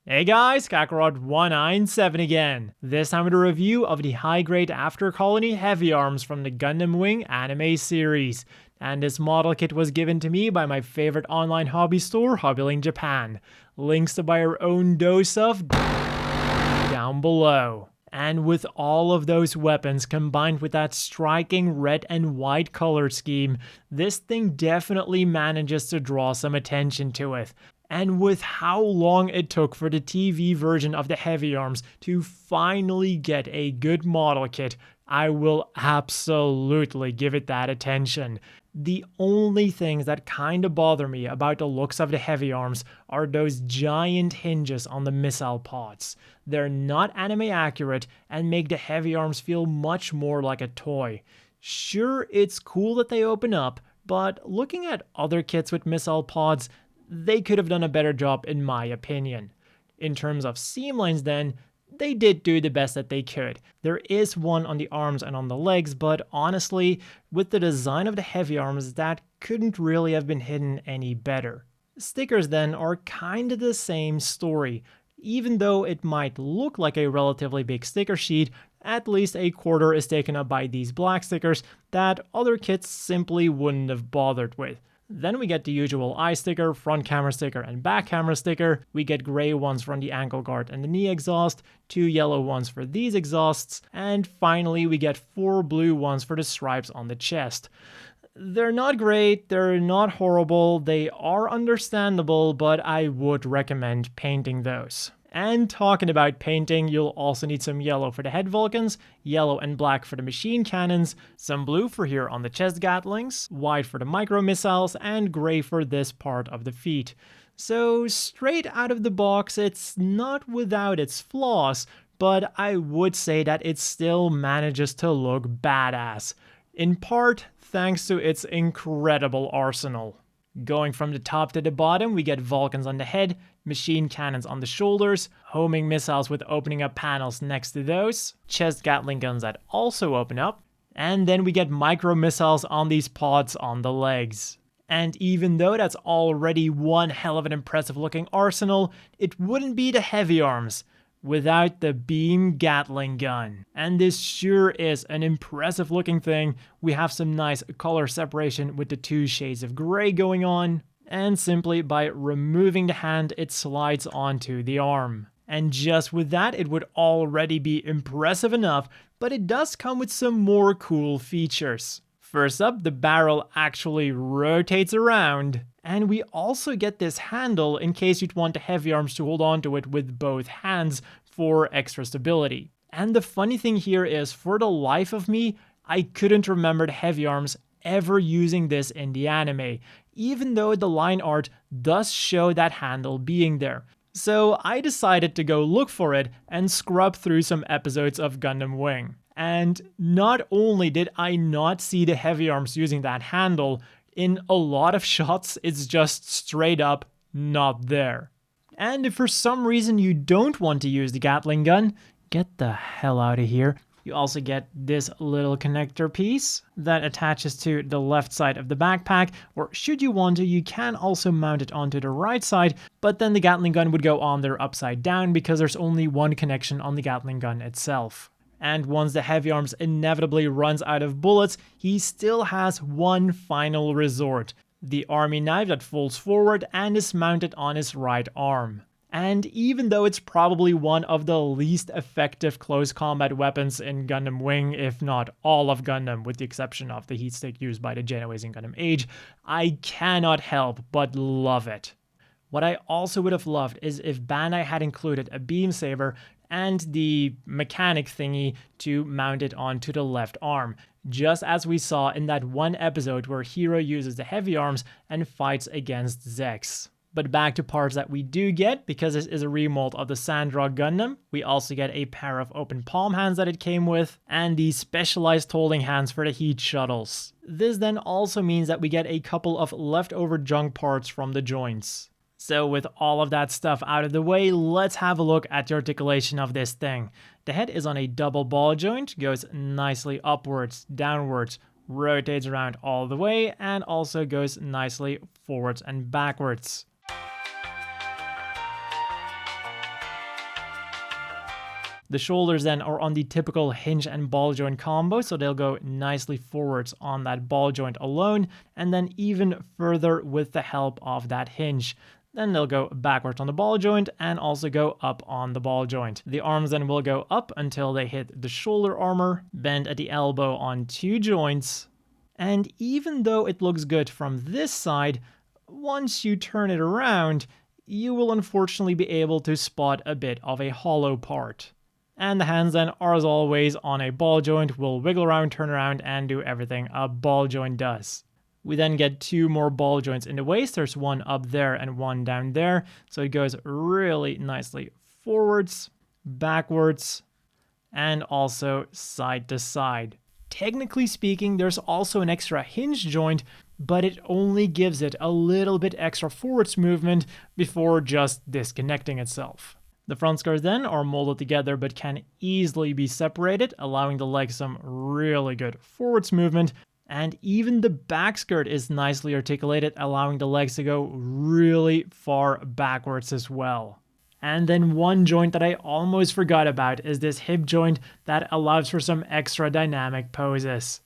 Hey guys, Kakarot197 again. This time with a review of the high-grade After Colony Heavyarms from the Gundam Wing anime series. And this model kit was given to me by my favorite online hobby store, Hobbylink Japan. Links to buy your own dose of down below. And with all of those weapons combined with that striking red and white color scheme, this thing definitely manages to draw some attention to it. And with how long it took for the TV version of the Heavyarms to finally get a good model kit, I will absolutely give it that attention. The only things that kinda bother me about the looks of the Heavyarms are those giant hinges on the missile pods. They're not anime accurate and make the Heavyarms feel much more like a toy. Sure, it's cool that they open up, but looking at other kits with missile pods, they could have done a better job in my opinion. In terms of seamlines then, they did do the best that they could. There is one on the arms and on the legs, but honestly, with the design of the Heavyarms, that couldn't really have been hidden any better. Stickers then are kinda the same story. Even though it might look like a relatively big sticker sheet, at least a quarter is taken up by these black stickers that other kits simply wouldn't have bothered with. Then we get the usual eye sticker, front camera sticker, and back camera sticker. We get grey ones from the ankle guard and the knee exhaust, 2 yellow ones for these exhausts, and finally we get 4 blue ones for the stripes on the chest. They're not great, they're not horrible, they are understandable, but I would recommend painting those. And talking about painting, you'll also need some yellow for the head Vulcans, yellow and black for the machine cannons, some blue for here on the chest Gatlings, white for the micro missiles, and grey for this part of the feet. So straight out of the box, it's not without its flaws, but I would say that it still manages to look badass. In part, thanks to its incredible arsenal. Going from the top to the bottom, we get Vulcans on the head, machine cannons on the shoulders, homing missiles with opening up panels next to those, chest Gatling guns that also open up, and then we get micro missiles on these pods on the legs. And even though that's already one hell of an impressive looking arsenal, it wouldn't be the Heavyarms without the beam Gatling gun. And this sure is an impressive looking thing. We have some nice color separation with the 2 shades of gray going on, and simply by removing the hand it slides onto the arm. And just with that it would already be impressive enough, but it does come with some more cool features. First up, the barrel actually rotates around, and we also get this handle in case you'd want the Heavyarms to hold onto it with both hands for extra stability. And the funny thing here is, for the life of me, I couldn't remember the Heavyarms ever using this in the anime, even though the line art does show that handle being there. So I decided to go look for it and scrub through some episodes of Gundam Wing. And not only did I not see the Heavyarms using that handle, in a lot of shots it's just straight up not there. And if for some reason you don't want to use the Gatling gun, get the hell out of here. You also get this little connector piece that attaches to the left side of the backpack, or should you want to, you can also mount it onto the right side, but then the Gatling gun would go on there upside down because there's only one connection on the Gatling gun itself. And once the Heavyarms inevitably runs out of bullets, he still has one final resort: the army knife that folds forward and is mounted on his right arm. And even though it's probably one of the least effective close combat weapons in Gundam Wing, if not all of Gundam, with the exception of the heat stick used by the Genoese in Gundam Age, I cannot help but love it. What I also would have loved is if Bandai had included a beam saber and the mechanic thingy to mount it onto the left arm, just as we saw in that one episode where Hero uses the Heavyarms and fights against Zex. But back to parts that we do get, because this is a remold of the Sandra Gundam. We also get a pair of open palm hands that it came with, and the specialized holding hands for the heat shuttles. This then also means that we get a couple of leftover junk parts from the joints. So with all of that stuff out of the way, let's have a look at the articulation of this thing. The head is on a double ball joint, goes nicely upwards, downwards, rotates around all the way, and also goes nicely forwards and backwards. The shoulders then are on the typical hinge and ball joint combo, so they'll go nicely forwards on that ball joint alone, and then even further with the help of that hinge. Then they'll go backwards on the ball joint and also go up on the ball joint. The arms then will go up until they hit the shoulder armor, bend at the elbow on 2 joints, and even though it looks good from this side, once you turn it around, you will unfortunately be able to spot a bit of a hollow part. And the hands then are as always on a ball joint, will wiggle around, turn around, and do everything a ball joint does. We then get 2 more ball joints in the waist. There's one up there and one down there. So it goes really nicely forwards, backwards, and also side to side. Technically speaking, there's also an extra hinge joint, but it only gives it a little bit extra forwards movement before just disconnecting itself. The front skirts then are molded together but can easily be separated, allowing the legs some really good forwards movement. And even the back skirt is nicely articulated, allowing the legs to go really far backwards as well. And then one joint that I almost forgot about is this hip joint that allows for some extra dynamic poses.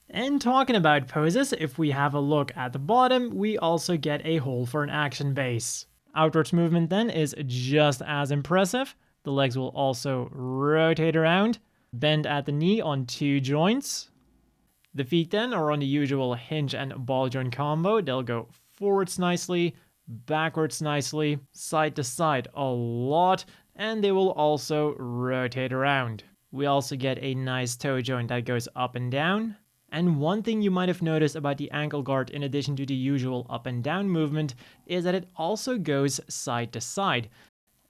And talking about poses, if we have a look at the bottom, we also get a hole for an action base. Outwards movement then is just as impressive. The legs will also rotate around, bend at the knee on 2 joints. The feet then are on the usual hinge and ball joint combo. They'll go forwards nicely, backwards nicely, side to side a lot, and they will also rotate around. We also get a nice toe joint that goes up and down. And one thing you might have noticed about the ankle guard, in addition to the usual up and down movement, is that it also goes side to side.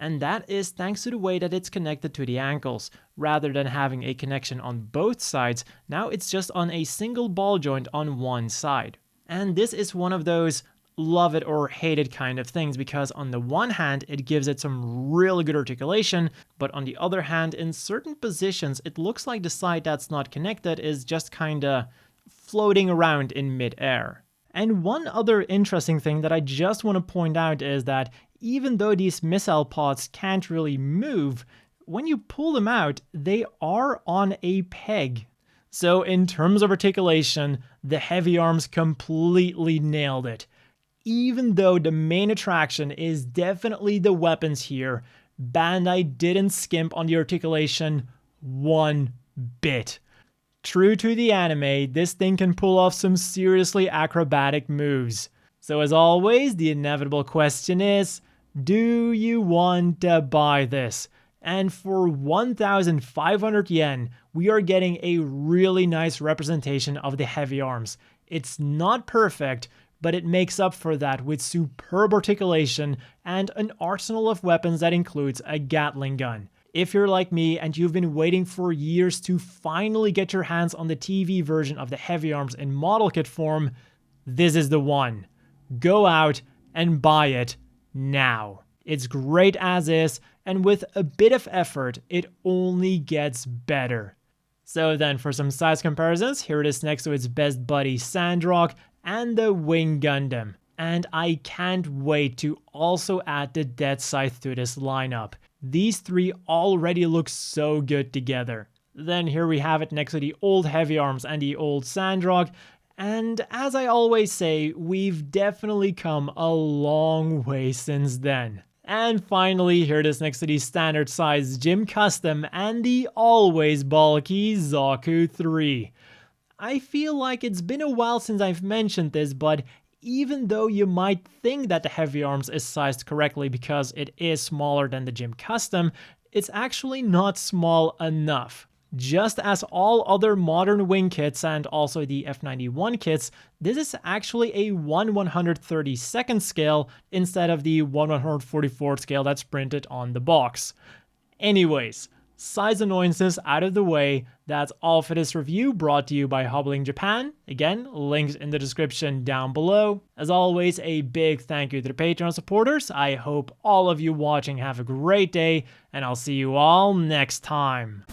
And that is thanks to the way that it's connected to the ankles. Rather than having a connection on both sides, now it's just on a single ball joint on one side. And this is one of those love it or hate it kind of things, because on the one hand it gives it some really good articulation, but on the other hand, in certain positions it looks like the side that's not connected is just kinda floating around in mid-air. And one other interesting thing that I just want to point out is that even though these missile pods can't really move, when you pull them out, they are on a peg. So in terms of articulation, the Heavyarms completely nailed it. Even though the main attraction is definitely the weapons here, Bandai didn't skimp on the articulation one bit. True to the anime, this thing can pull off some seriously acrobatic moves. So as always, the inevitable question is, do you want to buy this? And for 1,500 yen, we are getting a really nice representation of the Heavyarms. It's not perfect, but it makes up for that with superb articulation and an arsenal of weapons that includes a Gatling gun. If you're like me and you've been waiting for years to finally get your hands on the TV version of the Heavyarms in model kit form, this is the one. Go out and buy it now. It's great as is, and with a bit of effort, it only gets better. So then for some size comparisons, here it is next to its best buddy Sandrock and the Wing Gundam. And I can't wait to also add the Dead Scythe to this lineup. These 3 already look so good together. Then here we have it next to the old Heavyarms and the old Sandrock. And as I always say, we've definitely come a long way since then. And finally, here it is next to the standard size Gym Custom and the always bulky Zaku 3. I feel like it's been a while since I've mentioned this, but even though you might think that the Heavyarms is sized correctly because it is smaller than the Gym Custom, it's actually not small enough. Just as all other modern wing kits and also the F91 kits, this is actually a 1/132nd scale instead of the 1/144th scale that's printed on the box. Anyways, size annoyances out of the way, that's all for this review brought to you by Hobbling Japan. Again, links in the description down below. As always, a big thank you to the Patreon supporters. I hope all of you watching have a great day, and I'll see you all next time.